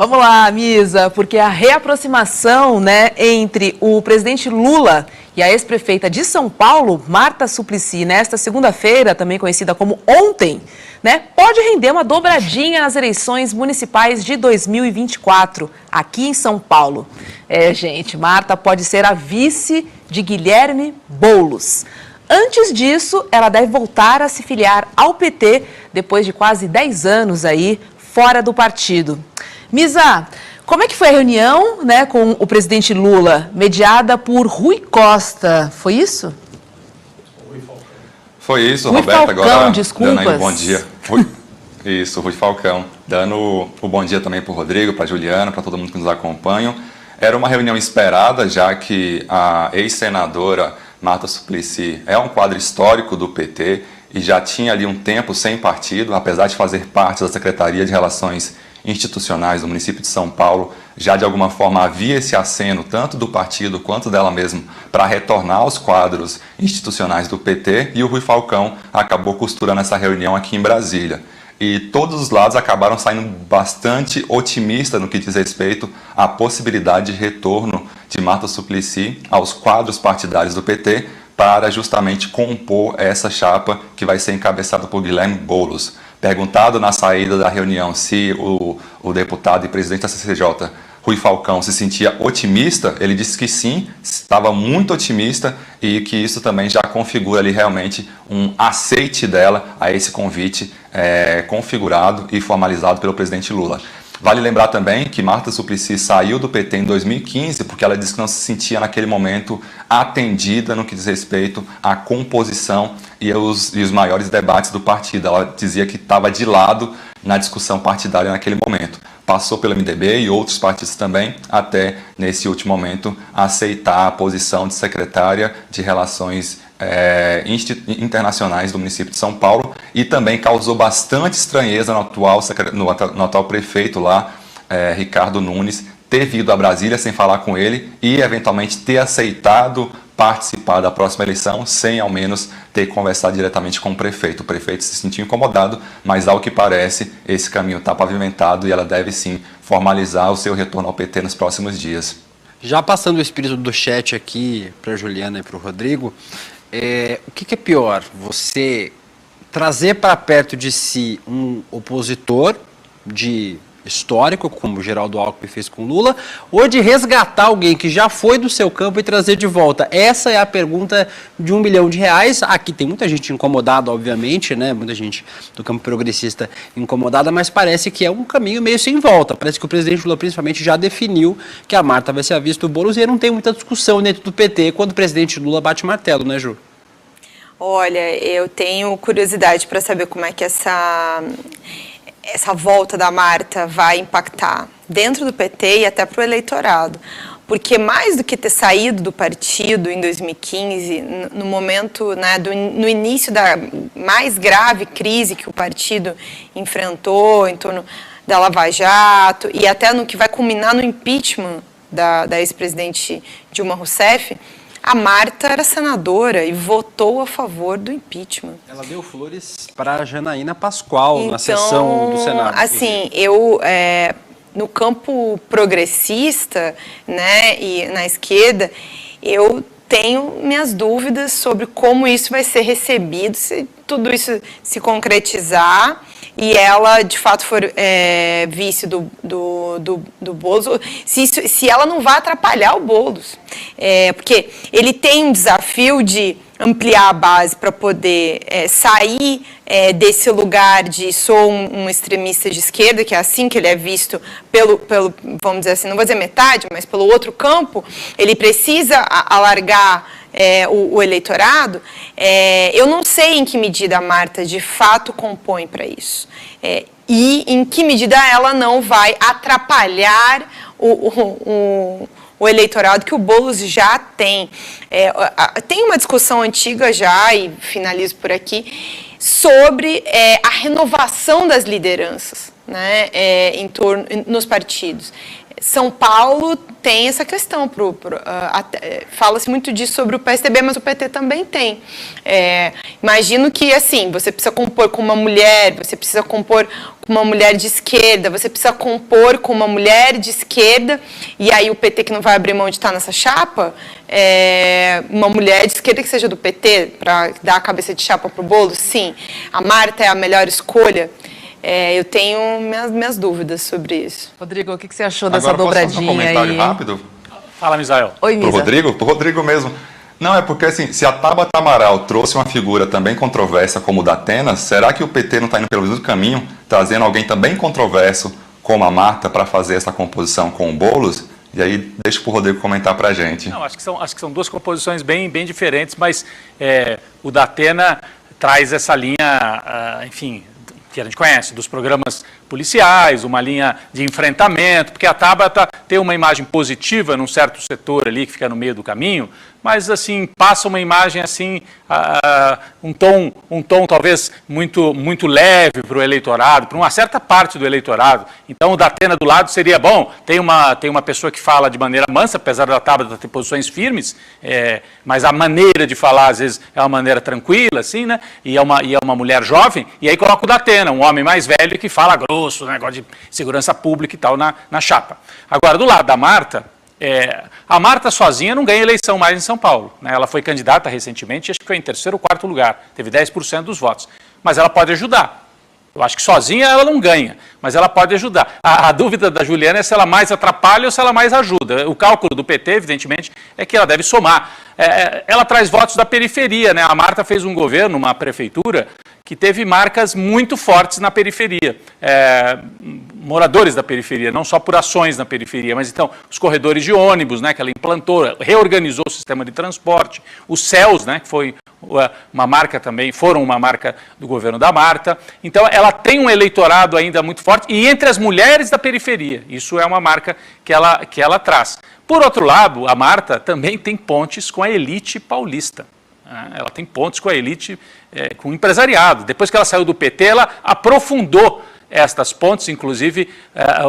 Vamos lá, Misa, porque a reaproximação, entre o presidente Lula e a ex-prefeita de São Paulo, Marta Suplicy, nesta segunda-feira, também conhecida como ontem, pode render uma dobradinha nas eleições municipais de 2024, aqui em São Paulo. Gente, Marta pode ser a vice de Guilherme Boulos. Antes disso, ela deve voltar a se filiar ao PT, depois de quase 10 anos aí, fora do partido. Misa, como é que foi a reunião com o presidente Lula, mediada por Rui Costa? Foi isso? Foi isso, Rui Roberta. Falcão, agora desculpas. dando aí um bom dia. Isso, Rui Falcão. Dando o bom dia também para o Rodrigo, para a Juliana, para todo mundo que nos acompanha. Era uma reunião esperada, já que a ex-senadora Marta Suplicy é um quadro histórico do PT e já tinha ali um tempo sem partido, apesar de fazer parte da Secretaria de Relações Institucionais do município de São Paulo, já de alguma forma havia esse aceno, tanto do partido quanto dela mesma, para retornar aos quadros institucionais do PT, e o Rui Falcão acabou costurando essa reunião aqui em Brasília. E todos os lados acabaram saindo bastante otimistas no que diz respeito à possibilidade de retorno de Marta Suplicy aos quadros partidários do PT para justamente compor essa chapa que vai ser encabeçada por Guilherme Boulos. Perguntado na saída da reunião se o deputado e presidente da CCJ, Rui Falcão, se sentia otimista, ele disse que sim, estava muito otimista e que isso também já configura ali realmente um aceite dela a esse convite configurado e formalizado pelo presidente Lula. Vale lembrar também que Marta Suplicy saiu do PT em 2015 porque ela disse que não se sentia naquele momento atendida no que diz respeito à composição e os maiores debates do partido. Ela dizia que estava de lado na discussão partidária naquele momento. Passou pelo MDB e outros partidos também, até nesse último momento aceitar a posição de secretária de Relações Internacionais do município de São Paulo, e também causou bastante estranheza no atual prefeito lá, Ricardo Nunes, ter vindo a Brasília sem falar com ele e eventualmente ter aceitado participar da próxima eleição sem ao menos ter conversado diretamente com o prefeito. O prefeito se sentiu incomodado, mas ao que parece esse caminho está pavimentado e ela deve sim formalizar o seu retorno ao PT nos próximos dias. Já passando o espírito do chat aqui para a Juliana e para o Rodrigo, o que é pior? Você trazer para perto de si um opositor de histórico, como o Geraldo Alckmin fez com Lula, ou de resgatar alguém que já foi do seu campo e trazer de volta? Essa é a pergunta de R$1 milhão. Aqui tem muita gente incomodada, obviamente, muita gente do campo progressista incomodada, mas parece que é um caminho meio sem volta. Parece que o presidente Lula, principalmente, já definiu que a Marta vai ser a vice do Boulos e não tem muita discussão dentro do PT quando o presidente Lula bate martelo, né, Ju? Olha, eu tenho curiosidade para saber como é que essa volta da Marta vai impactar dentro do PT e até para o eleitorado. Porque mais do que ter saído do partido em 2015, no momento, no início da mais grave crise que o partido enfrentou em torno da Lava Jato e até no que vai culminar no impeachment da ex-presidente Dilma Rousseff, a Marta era senadora e votou a favor do impeachment. Ela deu flores para a Janaína Pascoal na sessão do Senado. Assim, no campo progressista, e na esquerda, eu tenho minhas dúvidas sobre como isso vai ser recebido, se tudo isso se concretizar e ela, de fato, for vice do Boulos, se ela não vai atrapalhar o Boulos. Porque ele tem um desafio de ampliar a base para poder sair desse lugar de sou um extremista de esquerda, que é assim que ele é visto pelo, vamos dizer assim, não vou dizer metade, mas pelo outro campo. Ele precisa alargar o eleitorado. Eu não sei em que medida a Marta de fato compõe para isso. E em que medida ela não vai atrapalhar o eleitorado que o Boulos já tem. Tem uma discussão antiga já, e finalizo por aqui, sobre a renovação das lideranças. né, nos partidos. São Paulo tem essa questão, fala-se muito disso sobre o PSDB, mas o PT também tem. Imagino que, assim, você precisa compor com uma mulher, você precisa compor com uma mulher de esquerda, você precisa compor com uma mulher de esquerda, e aí o PT que não vai abrir mão de estar nessa chapa, uma mulher de esquerda que seja do PT, para dar a cabeça de chapa para o Boulos, sim. A Marta é a melhor escolha. Eu tenho minhas dúvidas sobre isso. Rodrigo, o que você achou dessa Agora, dobradinha posso fazer um comentário aí? rápido? Fala, Misael. Oi, Misa. Pro Rodrigo mesmo. Não, é porque assim, se a Tabata Amaral trouxe uma figura também controversa como o da Atena, será que o PT não está indo pelo mesmo caminho, trazendo alguém também controverso como a Marta para fazer essa composição com o Boulos? E aí deixa pro Rodrigo comentar pra gente. Não, acho que são duas composições bem diferentes, mas o da Atena traz essa linha, enfim, que a gente conhece, dos programas policiais, uma linha de enfrentamento, porque a Tabata tem uma imagem positiva num certo setor ali que fica no meio do caminho, mas assim, passa uma imagem assim, um tom talvez muito leve para o eleitorado, para uma certa parte do eleitorado. Então o da Atena do lado seria bom, tem uma pessoa que fala de maneira mansa, apesar da Tabata ter posições firmes, mas a maneira de falar às vezes é uma maneira tranquila, assim, né? E é uma mulher jovem, e aí coloca o da Atena, um homem mais velho que fala grosso, negócio de segurança pública e tal na chapa. Agora, do lado da Marta, a Marta sozinha não ganha eleição mais em São Paulo, né? Ela foi candidata recentemente, acho que foi em 3º ou 4º lugar, teve 10% dos votos, mas ela pode ajudar. Eu acho que sozinha ela não ganha, mas ela pode ajudar. A dúvida da Juliana é se ela mais atrapalha ou se ela mais ajuda. O cálculo do PT, evidentemente, é que ela deve somar. Ela traz votos da periferia, né? A Marta fez um governo, uma prefeitura, que teve marcas muito fortes na periferia. Moradores da periferia, não só por ações na periferia, mas então os corredores de ônibus, né, que ela implantou, reorganizou o sistema de transporte, os CELS, né, que foi uma marca também, foram uma marca do governo da Marta. Então ela tem um eleitorado ainda muito forte, e entre as mulheres da periferia, isso é uma marca que ela traz. Por outro lado, a Marta também tem pontes com a elite paulista. Ela tem pontos com a elite, com o empresariado. Depois que ela saiu do PT, ela aprofundou estas pontes, inclusive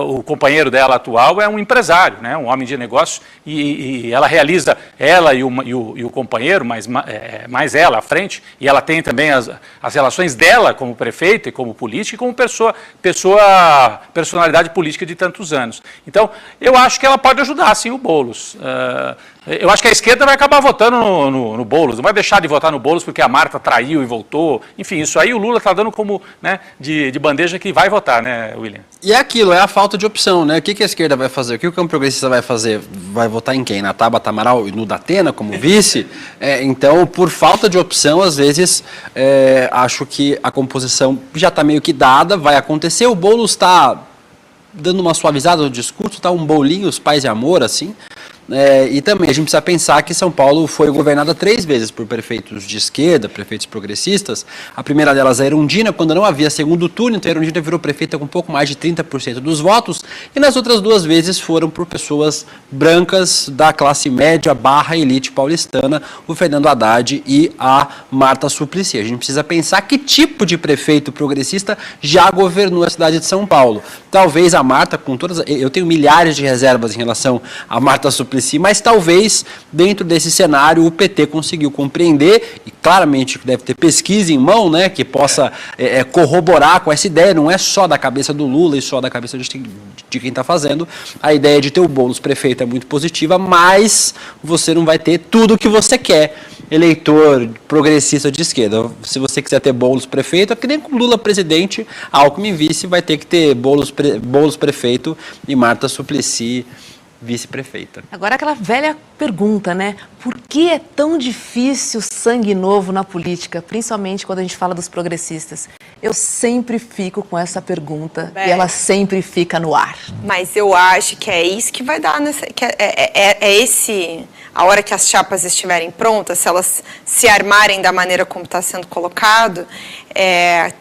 o companheiro dela atual é um empresário, né, um homem de negócios, e ela realiza, ela e o companheiro, mais ela à frente, e ela tem também as relações dela como prefeita e como política e como personalidade política de tantos anos. Então, eu acho que ela pode ajudar, sim, o Boulos. Eu acho que a esquerda vai acabar votando no Boulos, não vai deixar de votar no Boulos porque a Marta traiu e voltou. Enfim, isso aí o Lula está dando como, né, de bandeja que vai votar, né, William? E é aquilo, é a falta de opção, né? O que a esquerda vai fazer? O que o campo progressista vai fazer? Vai votar em quem? Na Tabata Amaral e no da Atena como vice? Então, por falta de opção, às vezes, acho que a composição já está meio que dada, vai acontecer. O Boulos está dando uma suavizada no discurso, está um bolinho, paz e amor, assim. E também a gente precisa pensar que São Paulo foi governada 3 vezes por prefeitos de esquerda, prefeitos progressistas. A primeira delas é a Erundina, quando não havia segundo turno, então a Erundina virou prefeita com um pouco mais de 30% dos votos, e nas outras 2 vezes foram por pessoas brancas da classe média / elite paulistana, o Fernando Haddad e a Marta Suplicy. A gente precisa pensar que tipo de prefeito progressista já governou a cidade de São Paulo. Talvez a Marta, com todas... Eu tenho milhares de reservas em relação a Marta Suplicy, mas talvez dentro desse cenário o PT conseguiu compreender, e claramente deve ter pesquisa em mão, né, que possa corroborar com essa ideia. Não é só da cabeça do Lula e só da cabeça de quem está fazendo. A ideia de ter o Boulos prefeito é muito positiva, mas você não vai ter tudo o que você quer, eleitor progressista de esquerda. Se você quiser ter Boulos prefeito, é que nem com Lula presidente, Alckmin vice, vai ter que ter Boulos prefeito e Marta Suplicy vice-prefeita. Agora aquela velha pergunta, né? Por que é tão difícil sangue novo na política, principalmente quando a gente fala dos progressistas? Eu sempre fico com essa pergunta e ela sempre fica no ar. Mas eu acho que é isso que vai dar a hora que as chapas estiverem prontas, se elas se armarem da maneira como está sendo colocado,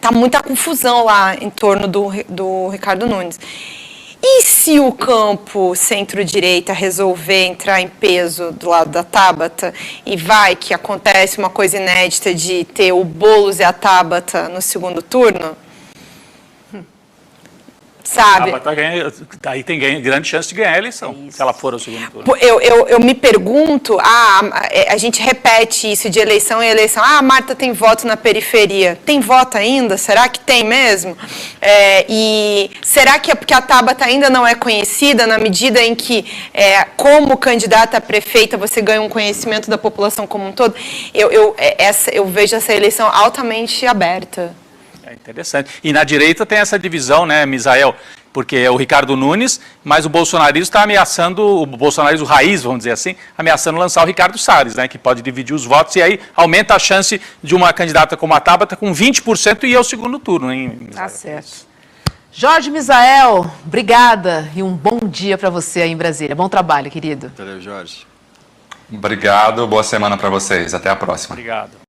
tá muita confusão lá em torno do Ricardo Nunes. E se o campo centro-direita resolver entrar em peso do lado da Tabata e vai que acontece uma coisa inédita de ter o Boulos e a Tabata no segundo turno? sabe? Aí tem grande chance de ganhar a eleição, se ela for ao segundo turno. Eu me pergunto, a gente repete isso de eleição em eleição. Ah, a Marta tem voto na periferia. Tem voto ainda? Será que tem mesmo? E será que é porque a Tabata ainda não é conhecida na medida em que, como candidata a prefeita, você ganha um conhecimento da população como um todo? Eu vejo essa eleição altamente aberta. É interessante. E na direita tem essa divisão, né, Misael? Porque é o Ricardo Nunes, mas o bolsonarismo está ameaçando, o bolsonarismo raiz, vamos dizer assim, ameaçando lançar o Ricardo Salles, né, que pode dividir os votos, e aí aumenta a chance de uma candidata como a Tabata com 20% e ir ao segundo turno, hein, Misael? Tá certo. Jorge Misael, obrigada e um bom dia para você aí em Brasília. Bom trabalho, querido. Valeu, Jorge. Obrigado, boa semana para vocês. Até a próxima. Obrigado.